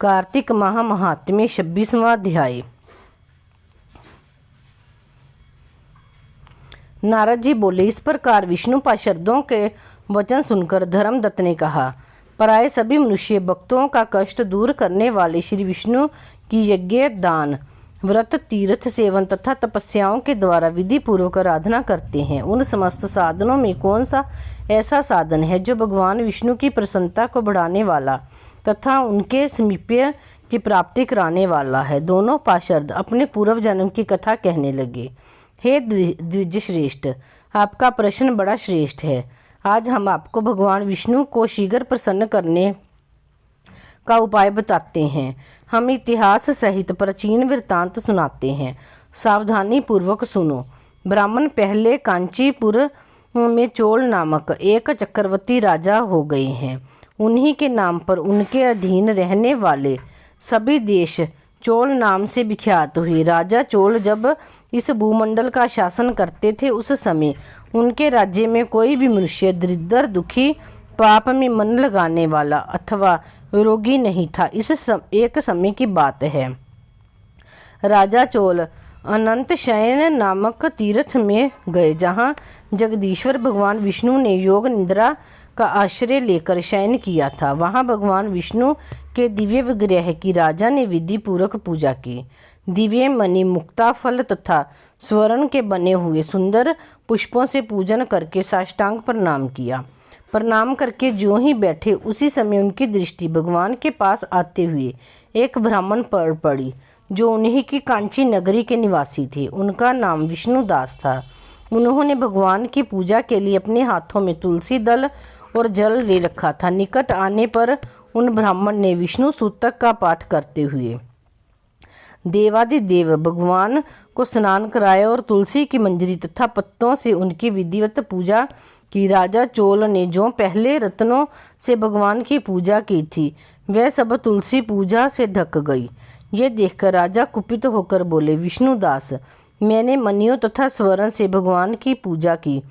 कार्तिक माह महात्म्य 26वां अध्याय। नारद जी बोले, इस प्रकार विष्णु पार्षदों के वचन सुनकर धर्मदत्त ने कहा, पराये सभी मनुष्य भक्तों का कष्ट दूर करने वाले श्री विष्णु की यज्ञ, दान, व्रत, तीर्थ सेवन तथा तपस्याओं के द्वारा विधि पूर्वक आराधना करते हैं। उन समस्त साधनों में कौन सा ऐसा साधन है जो भगवान विष्णु की प्रसन्नता को बढ़ाने वाला तथा उनके समीप्य की प्राप्ति कराने वाला है। दोनों पार्षद अपने पूर्व जन्म की कथा कहने लगे। हे द्विज श्रेष्ठ, आपका प्रश्न बड़ा श्रेष्ठ है। आज हम आपको भगवान विष्णु को शीघ्र प्रसन्न करने का उपाय बताते हैं। हम इतिहास सहित प्राचीन वृत्तांत सुनाते हैं, सावधानी पूर्वक सुनो। ब्राह्मण पहले कांचीपुर में चोल नामक एक चक्रवर्ती राजा हो गए हैं। उन्हीं के नाम पर उनके अधीन रहने वाले सभी देश चोल नाम से विख्यात हुए। राजा चोल जब इस भूमंडल का शासन करते थे, उस समय उनके राज्य में कोई भी मनुष्य दरिद्र, दुखी, पाप में मन लगाने वाला अथवा रोगी नहीं था। एक समय की बात है, राजा चोल अनंत शयन नामक तीर्थ में गए, जहाँ जगदीश्वर भगवान विष्णु ने योग निद्रा का आश्रय लेकर शयन किया था। वहाँ भगवान विष्णु के दिव्य विग्रह की राजा ने विधि पूर्वक पूजा की। दिव्य मणि, मुक्ता फल तथा स्वर्ण के बने हुए सुंदर पुष्पों से पूजन करके साष्टांग प्रणाम किया। प्रणाम करके जो ही बैठे, उसी समय उनकी दृष्टि भगवान के पास आते हुए एक ब्राह्मण पर पड़ी, जो उन्हीं की कांची नगरी के निवासी थे। उनका नाम विष्णुदास था। उन्होंने भगवान की पूजा के लिए अपने हाथों में तुलसी दल और जल ले रखा था। निकट आने पर उन ब्राह्मण ने विष्णु सूतक का पाठ करते हुए देवादिदेव भगवान को स्नान कराया और तुलसी की मंजरी तथा पत्तों से उनकी विधिवत पूजा की। राजा चोल ने जो पहले रत्नों से भगवान की पूजा की थी, वह सब तुलसी पूजा से ढक गई। ये देखकर राजा कुपित होकर बोले, विष्णुदास, मैंने मणियों तथा स्वर्ण से भगवान की पूजा की,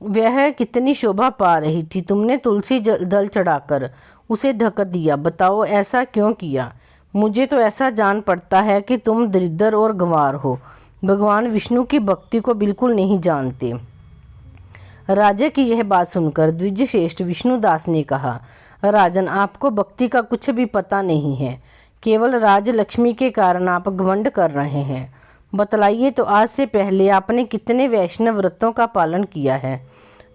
वह कितनी शोभा पा रही थी। तुमने तुलसी दल चढ़ाकर उसे ढक दिया। बताओ, ऐसा क्यों किया? मुझे तो ऐसा जान पड़ता है कि तुम दरिद्र और गंवार हो, भगवान विष्णु की भक्ति को बिल्कुल नहीं जानते। राजा की यह बात सुनकर द्विज श्रेष्ठ विष्णुदास ने कहा, राजन, आपको भक्ति का कुछ भी पता नहीं है। केवल राजलक्ष्मी के कारण आप घमंड कर रहे हैं। बतलाइए तो, आज से पहले आपने कितने वैष्णव व्रतों का पालन किया है?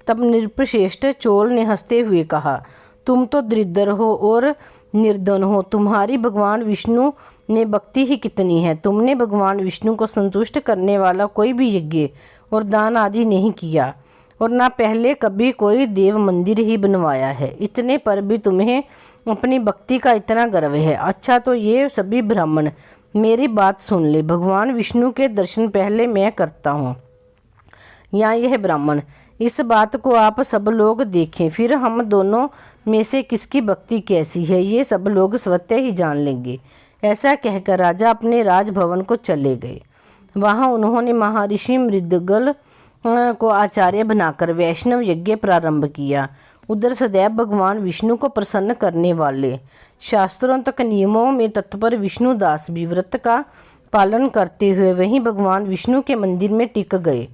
तब नृपश्रेष्ठ चोल ने हंसते हुए कहा, तुम तो दरिद्र हो और निर्धन हो, तुम्हारी भगवान विष्णु में भक्ति ही कितनी है। तुमने भगवान विष्णु को संतुष्ट करने वाला कोई भी यज्ञ और दान आदि नहीं किया और ना पहले कभी कोई देव मंदिर ही बनवाया है। इतने पर भी तुम्हें अपनी भक्ति का इतना गर्व है। अच्छा, तो ये सभी ब्राह्मण मेरी बात सुन ले। भगवान विष्णु के दर्शन पहले मैं करता हूँ, या यह ब्राह्मण। इस बात को आप सब लोग देखें, फिर हम दोनों में से किसकी भक्ति कैसी है, ये सब लोग स्वतः ही जान लेंगे। ऐसा कहकर राजा अपने राजभवन को चले गए। वहाँ उन्होंने महर्षि मृदगल को आचार्य बनाकर वैष्णव यज्ञ प्रारंभ किया। उधर सदैव भगवान विष्णु को प्रसन्न करने वाले शास्त्रों तक नियमों में तत्पर विष्णुदास भी व्रत का पालन करते हुए वहीं भगवान विष्णु के मंदिर में टिक गए।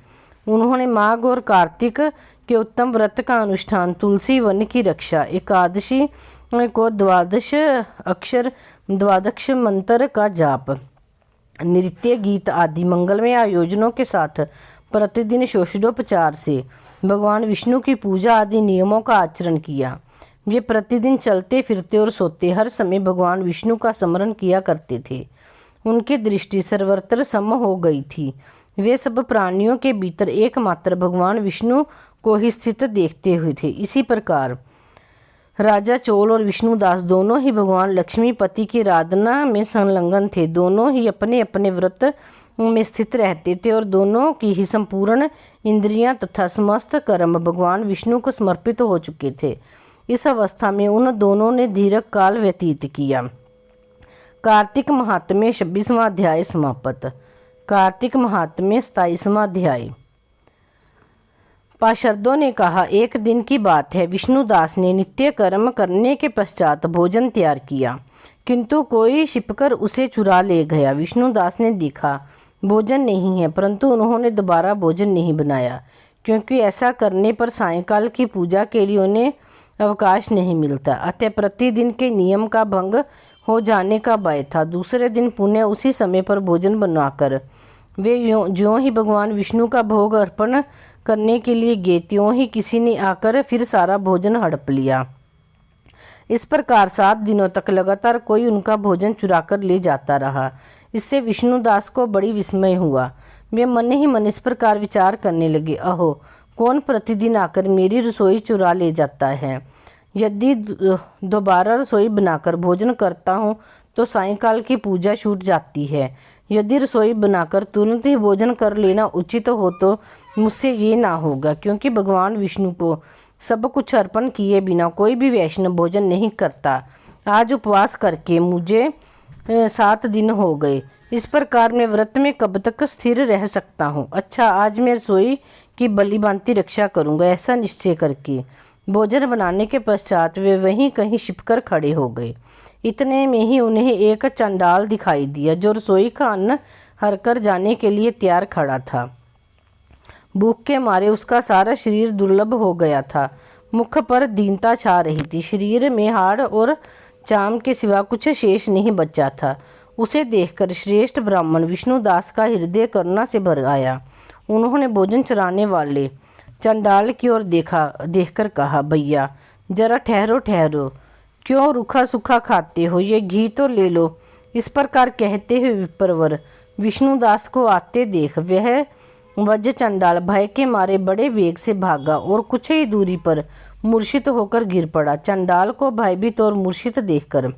उन्होंने माघ और कार्तिक के उत्तम व्रत का अनुष्ठान, तुलसी वन की रक्षा, एकादशी को द्वादश मंत्र का जाप, नृत्य, गीत आदि मंगलमय आयोजनों के साथ प्रतिदिन षोडशोपचार से भगवान विष्णु की पूजा आदि नियमों का आचरण किया। वे प्रतिदिन चलते फिरते और सोते हर समय भगवान विष्णु का स्मरण किया करते थे। उनकी दृष्टि सर्वत्र सम हो गई थी। वे सब प्राणियों के भीतर एकमात्र भगवान विष्णु को ही स्थित देखते हुए थे। इसी प्रकार राजा चोल और विष्णुदास दोनों ही भगवान लक्ष्मीपति की आराधना में संलग्न थे। दोनों ही अपने अपने व्रत में स्थित रहते थे और दोनों की ही संपूर्ण इंद्रियां तथा समस्त कर्म भगवान विष्णु को समर्पित हो चुके थे। इस अवस्था में उन दोनों ने दीर्घ काल व्यतीत किया। कार्तिक महात्म्य 26वां अध्याय समाप्त। कार्तिक महात्म्य 27वां अध्याय। पार्षदों ने कहा, एक दिन की बात है, विष्णुदास ने नित्य कर्म करने के पश्चात भोजन तैयार किया। किंतु कोई छिपकर उसे चुरा ले गया। विष्णुदास ने देखा भोजन नहीं है, परंतु उन्होंने दोबारा भोजन नहीं बनाया, क्योंकि ऐसा करने पर सायंकाल की पूजा के लिए उन्हें अवकाश नहीं मिलता। अतः प्रतिदिन के नियम का भंग हो जाने का भय था। दूसरे दिन पुनः उसी समय पर भोजन बनाकर वे ज्यों ही भगवान विष्णु का भोग अर्पण करने के लिए गए, त्यों ही किसी ने आकर फिर सारा भोजन हड़प लिया। इस प्रकार 7 दिनों तक लगातार कोई उनका भोजन चुराकर ले जाता रहा। इससे विष्णुदास को बड़ी विस्मय हुआ। वे मन ही मन इस प्रकार विचार करने लगे, अहो, कौन प्रतिदिन आकर मेरी रसोई चुरा ले जाता है। यदि दोबारा रसोई बनाकर भोजन करता हूँ तो सायंकाल की पूजा छूट जाती है। यदि रसोई बनाकर तुरंत ही भोजन कर लेना उचित हो तो मुझसे ये ना होगा, क्योंकि भगवान विष्णु को सब कुछ अर्पण किए बिना कोई भी वैष्णव भोजन नहीं करता। आज उपवास करके मुझे 7 दिन हो गए। इस प्रकार मैं व्रत में कब तक स्थिर रह सकता हूँ। अच्छा, आज मैं रसोई की भली-भांति रक्षा करूँगा। ऐसा निश्चय करके भोजन बनाने के पश्चात वे वहीं कहीं छिपकर खड़े हो गए। इतने में ही उन्हें एक चंडाल दिखाई दिया, जो रसोई का अन्न हरकर जाने के लिए तैयार खड़ा था। भूख के मारे उसका सारा शरीर दुर्लभ हो गया था। मुख पर दीनता छा रही थी। शरीर में हाड़ और चाम के सिवा कुछ शेष नहीं बचा था। उसे देखकर श्रेष्ठ ब्राह्मण विष्णुदास का हृदय करुणा से भर आया। उन्होंने भोजन चुराने वाले चंडाल की ओर देखकर कहा, भैया जरा ठहरो ठहरो, क्यों रूखा सूखा खाते हो, ये घी तो ले लो। इस प्रकार कहते हुए विप्रवर विष्णुदास को आते देख वह वज्र चंडाल भय के मारे बड़े वेग से भागा और कुछ ही दूरी पर मूर्छित होकर गिर पड़ा। चंडाल को भयभीत और मूर्छित देखकर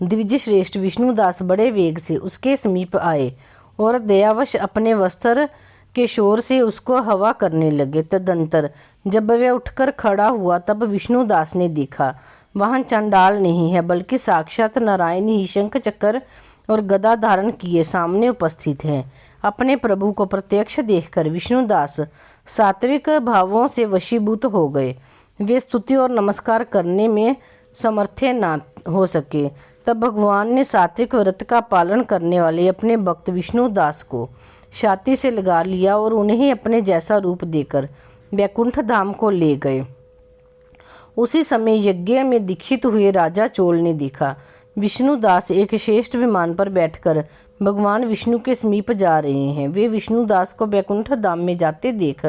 द्विज श्रेष्ठ विष्णुदास बड़े वेग से उसके समीप आए और दयावश अपने वस्त्र के शोर से उसको हवा करने लगे। तदंतर जब वह उठकर खड़ा हुआ तब विष्णुदास ने देखा वहां चंडाल नहीं है, बल्कि साक्षात नारायण ही शंख चक्र और गदा धारण किए सामने उपस्थित हैं। अपने प्रभु को प्रत्यक्ष देखकर विष्णुदास सात्विक भावों से वशीभूत हो गए। वे स्तुति और नमस्कार करने में समर्थ न हो सके। तब भगवान ने सात्विक व्रत का पालन करने वाले अपने भक्त विष्णुदास को छाती से लगा लिया और उन्हें अपने जैसा रूप देकर वैकुंठ धाम को ले गए। उसी समय यज्ञ में दीक्षित हुए राजा चोल ने देखा विष्णुदास एक श्रेष्ठ विमान पर बैठकर भगवान विष्णु के समीप जा रहे हैं। वे विष्णुदास को वैकुंठ धाम में जाते देख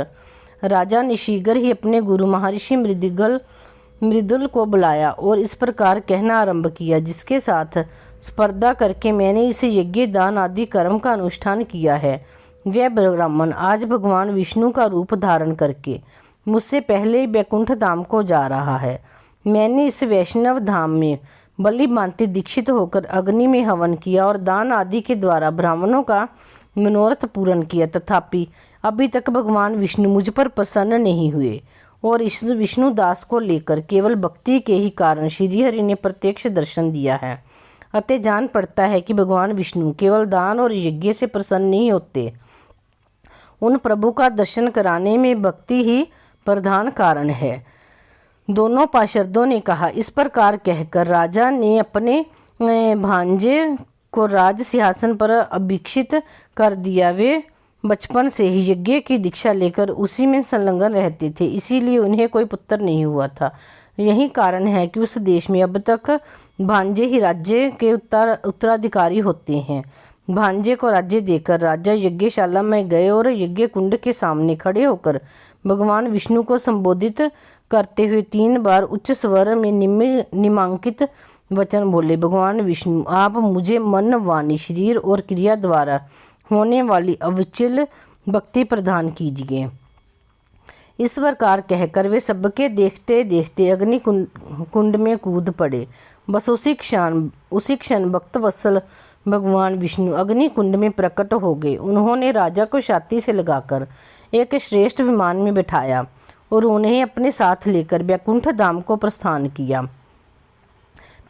राजा ने शीघ्र ही अपने गुरु महर्षि मृदुल को बुलाया और इस प्रकार कहना आरंभ किया, जिसके साथ स्पर्धा करके मैंने इस यज्ञ दान आदि कर्म का अनुष्ठान किया है, वह ब्राह्मण आज भगवान विष्णु का रूप धारण करके मुझसे पहले ही वैकुंठ धाम को जा रहा है। मैंने इस वैष्णव धाम में भली-भांति दीक्षित होकर अग्नि में हवन किया और दान आदि के द्वारा ब्राह्मणों का मनोरथ पूर्ण किया, तथापि अभी तक भगवान विष्णु मुझ पर प्रसन्न नहीं हुए और इस विष्णुदास को लेकर केवल भक्ति के ही कारण श्रीहरि ने प्रत्यक्ष दर्शन दिया है। अतः जान पड़ता है कि भगवान विष्णु केवल दान और यज्ञ से प्रसन्न नहीं होते, उन प्रभु का दर्शन कराने में भक्ति ही प्रधान कारण है। दोनों पार्षदों ने कहा। इस प्रकार कहकर राजा ने अपने भांजे को राज सिंहासन पर अभिषिक्त कर दिया। वे बचपन से ही यज्ञ की दीक्षा लेकर उसी में संलग्न रहते थे, इसीलिए उन्हें कोई पुत्र नहीं हुआ था। यही कारण है कि उस देश में अब तक भांजे ही राज्य के उत्तराधिकारी होते हैं। भांजे को राज्य देकर राजा यज्ञशाला में गए और यज्ञ कुंड के सामने खड़े होकर भगवान विष्णु को संबोधित करते हुए 3 बार उच्च स्वर में निम्नांकित वचन बोले, भगवान विष्णु, आप मुझे मन, वाणी, शरीर और क्रिया द्वारा होने वाली अविचल भक्ति प्रदान कीजिए। इस प्रकार कहकर वे सबके देखते देखते अग्नि कुंड में कूद पड़े। बस उसी क्षण भक्तवत्सल भगवान विष्णु अग्नि कुंड में प्रकट हो गए। उन्होंने राजा को छाती से लगाकर एक श्रेष्ठ विमान में बिठाया और उन्हें अपने साथ लेकर वैकुंठ धाम को प्रस्थान किया।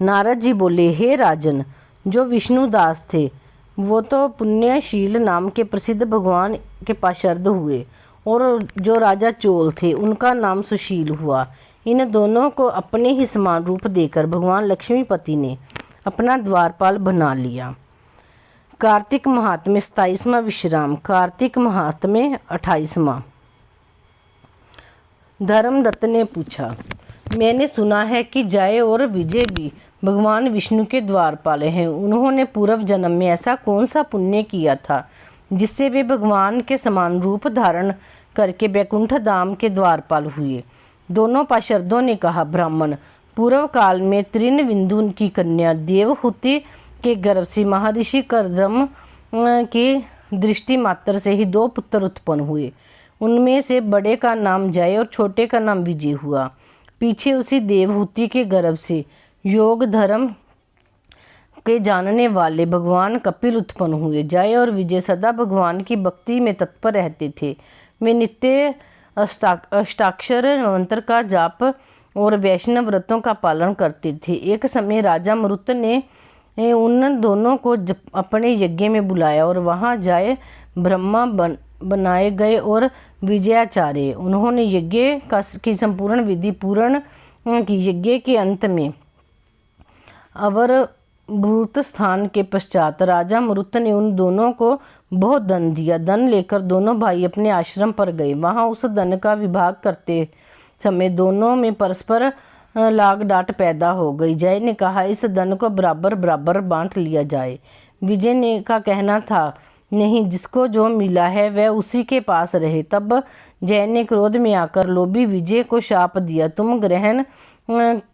नारद जी बोले, हे राजन, जो विष्णुदास थे वो तो पुण्यशील नाम के प्रसिद्ध भगवान के पार्षद हुए और जो राजा चोल थे उनका नाम सुशील हुआ। इन दोनों को अपने ही समान रूप देकर भगवान लक्ष्मीपति ने अपना द्वारपाल बना लिया। कार्तिक महात्म्य 27वां विश्राम। कार्तिक महात्म्य 28वां। धर्मदत्त ने पूछा, मैंने सुना है कि जय और विजय भी भगवान विष्णु के द्वारपाल हैं। उन्होंने पूर्व जन्म में ऐसा कौन सा पुण्य किया था जिससे वे भगवान के समान रूप धारण करके बैकुंठ धाम के द्वारपाल हुए? दोनों पार्षदों ने कहा, ब्राह्मण, पूर्व काल में तृणबिंदु की कन्या देवहूति के गर्भ से महर्षि कर्दम की दृष्टि मात्र से ही 2 पुत्र उत्पन्न हुए। उनमें से बड़े का नाम जय और छोटे का नाम विजय हुआ। पीछे उसी देवहूति के गर्भ से योग धर्म के जानने वाले भगवान कपिल उत्पन्न हुए। जय और विजय सदा भगवान की भक्ति में तत्पर रहते थे। वे नित्य अष्टाक्षर मंत्र का जाप और वैष्णव व्रतों का पालन करते थे। एक समय राजा मरुत ने उन दोनों को अपने यज्ञ में बुलाया और वहां जय ब्रह्मा बनाए गए और विजयाचार्य। उन्होंने यज्ञ की संपूर्ण विधि पूर्ण की। यज्ञ के अंत में अवरभूत स्थान के पश्चात राजा मरुत ने उन दोनों को बहुत धन दिया। धन लेकर दोनों भाई अपने आश्रम पर गए। वहां उस धन का विभाग करते समय दोनों में परस्पर लाग डांट पैदा हो गई। जय ने कहा, इस धन को बराबर बराबर बांट लिया जाए। विजय ने का कहना था, नहीं, जिसको जो मिला है वह उसी के पास रहे। तब जय ने क्रोध में आकर लोभी विजय को शाप दिया, तुम ग्रहण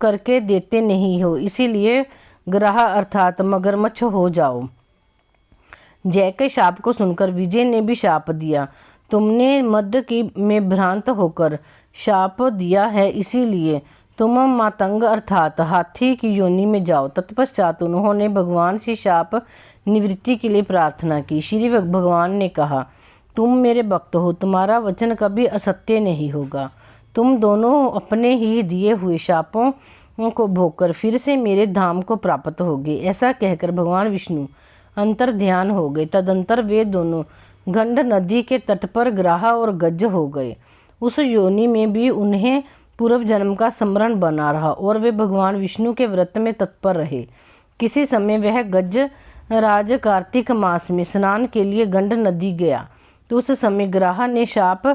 करके देते नहीं हो, इसीलिए ग्राह अर्थात मगरमच्छ हो जाओ। जय के शाप को सुनकर विजय ने भी शाप दिया, तुमने मद की में भ्रांत होकर शाप दिया है, इसीलिए तुम मातंग अर्थात हाथी की योनि में जाओ। तत्पश्चात उन्होंने भगवान से शाप निवृत्ति के लिए प्रार्थना की। श्री भगवान ने कहा, तुम मेरे भक्त हो, तुम्हारा वचन कभी असत्य नहीं होगा। तुम दोनों अपने ही दिए हुए शापों को भोगकर फिर से मेरे धाम को प्राप्त होगे। ऐसा कहकर भगवान विष्णु अंतर ध्यान हो गए। तदंतर वे दोनों गंड नदी के तट पर ग्राह और गज हो गए। उस योनि में भी उन्हें पूर्व जन्म का स्मरण बना रहा और वे भगवान विष्णु के व्रत में तत्पर रहे। किसी समय वह गज राज कार्तिक मास में स्नान के लिए गंड नदी गया तो उस समय ग्राह ने शाप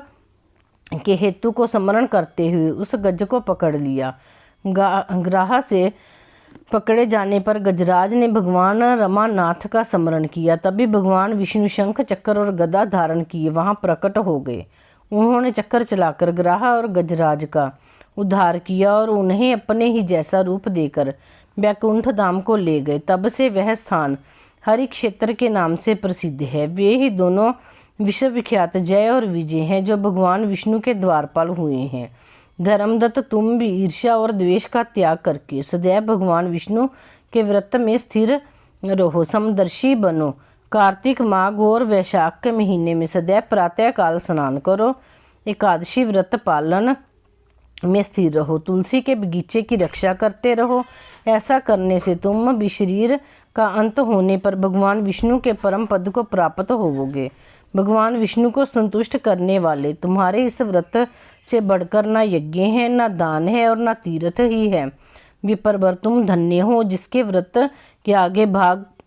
के हेतु को स्मरण करते हुए उस गज को पकड़ लिया। ग्राह से पकड़े जाने पर गजराज ने भगवान रमानाथ का स्मरण किया। तभी भगवान विष्णु शंख चक्र और गदा धारण किए वहां प्रकट हो गए। उन्होंने चक्कर चलाकर ग्राह और गजराज का उद्धार किया और उन्हें अपने ही जैसा रूप देकर बैकुंठ धाम को ले गए। तब से वह स्थान हरि क्षेत्र के नाम से प्रसिद्ध है। वे ही दोनों विश्वविख्यात जय और विजय हैं जो भगवान विष्णु के द्वारपाल हुए हैं। धर्मदत्त, तुम भी ईर्ष्या और द्वेष का त्याग करके सदैव भगवान विष्णु के व्रत में स्थिर रहो, समदर्शी बनो। कार्तिक माघ और वैशाख के महीने में सदैव प्रातः काल स्नान करो। एकादशी व्रत पालन में स्थिर रहो। तुलसी के बगीचे की रक्षा करते रहो। ऐसा करने से तुम भी शरीर का अंत होने पर भगवान विष्णु के परम पद को प्राप्त होवोगे। भगवान विष्णु को संतुष्ट करने वाले तुम्हारे इस व्रत से बढ़कर ना यज्ञ है, ना दान है और ना तीर्थ ही है। विप्रवर, तुम धन्य हो जिसके व्रत के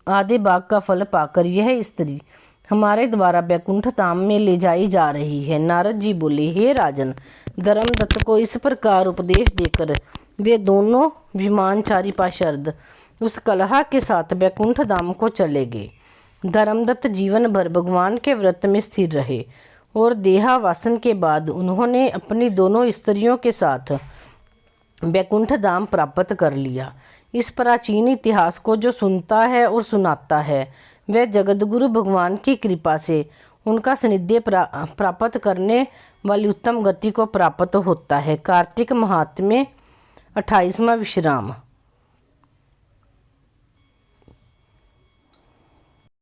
आधे भाग का फल पाकर यह स्त्री हमारे द्वारा बैकुंठ धाम में ले जाई जा रही है। नारद जी बोले, हे राजन, धर्मदत्त को इस प्रकार उपदेश देकर वे दोनों विमानचारी पार्षद उस कलहा के साथ बैकुंठ धाम को चले गए। धर्मदत्त जीवन भर भगवान के व्रत में स्थिर रहे और देहावासन के बाद उन्होंने अपनी दोनों स्त्रियों के साथ बैकुंठ धाम प्राप्त कर लिया। इस प्राचीन इतिहास को जो सुनता है और सुनाता है वह जगतगुरु भगवान की कृपा से उनका सानिध्य प्राप्त करने वाली उत्तम गति को प्राप्त होता है। कार्तिक महात्म्य 28वां विश्राम।